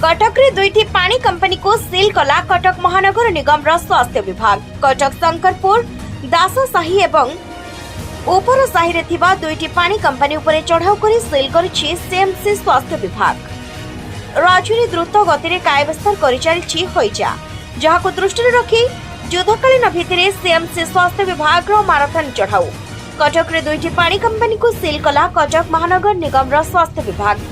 कटक रे दुईटी पानी कंपनी को सील कला कटक महानगर निगम रो स्वास्थ्य विभाग। कटक शंकरपुर दाससाही एवं उपर साही रे थिबा दुईटी पानी कंपनी उपरे चढ़ाऊ करी सील करिछि सीएमसी स्वास्थ्य विभाग। राज्य रे द्रुत गति रे कायविस्तार करि चलिछि होइजा, जहाको दृष्टि रे रखी युद्धकालीन भित्तिरे सीएमसी स्वास्थ्य विभाग रो माराथन चढ़ाऊ। कटक रे दुईटी पानी कंपनी को सील कला कटक महानगर निगम रो स्वास्थ्य विभाग।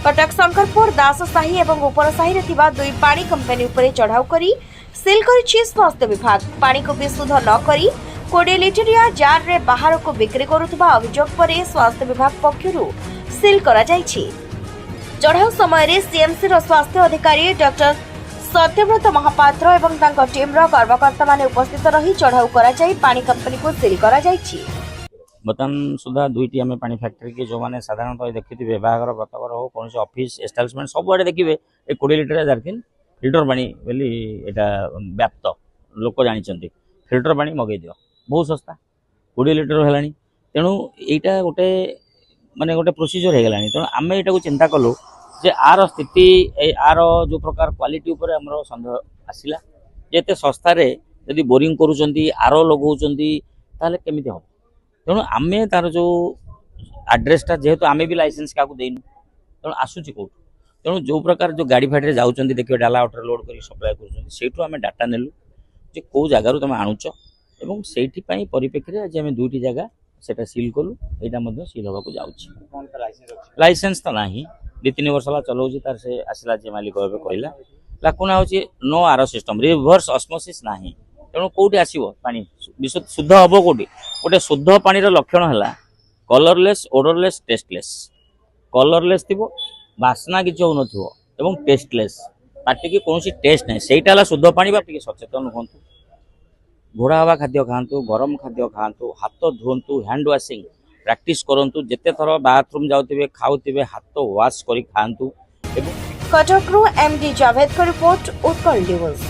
कटक शंकरपुर दाससाही एवं उपर साही रे थिबा दुई पानी कंपनी उपरे चढ़ाऊ करी सील करिछि स्वास्थ्य विभाग। पानी को विशुद्ध न करी 20 लिटरिया जार रे बाहर को बिक्री करुवा अभियोग पर स्वास्थ्य विभाग पक्षरु सील करा जायछि। चढ़ाऊ समय रे सीएमसी रो स्वास्थ्य अधिकारी डॉक्टर सत्यव्रत महापात्र एवं तांको टीम रो कर्मकर्ता माने उपस्थित रही चढ़ाऊ करा जाय पानी कंपनी को सील करा जायछि। बर्तमान सुधा दुईटी आम पानी फैक्ट्री के जो मैंने साधारणतः देखिए बाहर ब्रतघर हो कौन ऑफिस एस्टाब्लिशमेंट सबुआड़े देखिए 20 लिटर जारकिन फिल्टर पानी बोली यहाँ व्याप्त लोक जानी फिल्टर पानी मगै दियो बहुत सस्ता 20 लिटर है तेणु यहाँ गोटे माने गोटे प्रोसीजर हो गलानी। तेणु आम यहाँ चिंता कलु जे आर स्थिति आर जो प्रकार क्वालिटी उपर आमर सन्देह आसला जे सस्तार यदि बोरिंग करुँच आर लगौं केमी हम। तेणु आम तार जो आड्रेसटा जेहेतु आम भी लाइसेंस क्या देनु तेणु आसूची कौट तेणु जो प्रकार जो गाड़ी फाड़ी जाऊँ देखिए डाला ऑटो लोड कर सप्लाय कर आम डाटा नेलु जे कौ जगार तुम आणुच एवं से परिप्रेक्षी आज आम दुईटी जगह से सील कलु यहाँ सील होगा जाऊँ। लाइसेंस तो ना 2-3 वर्ष है चलाऊँ तार से आसला जे मालिक कहला लाकुना हूँ नो आर सिस्टम रिवर्स ऑस्मोसिस ना तेणु कौटी आसो पानी शुद्ध हम कौटी गोटे शुद्ध पानी लक्षण है कलरलेस ओडरलेस टेस्टलेस। कलरलेस थी बास्ना किसी हो न टेस्टलेस पार्टी की कौन टेस्ट ना से शुद्ध पानी सचेतन हूँ। घोड़ा हवा खाद्य खातु गरम खाद्य खातु हाथ धुंतु हैंड वाशिंग प्रैक्टिस करंतु जेते थर बाथरूम जाउतिबे खाउतिबे हाथ वाश करी खातु। कटक रो एमडी जावेद का रिपोर्ट उत्कल न्यूज।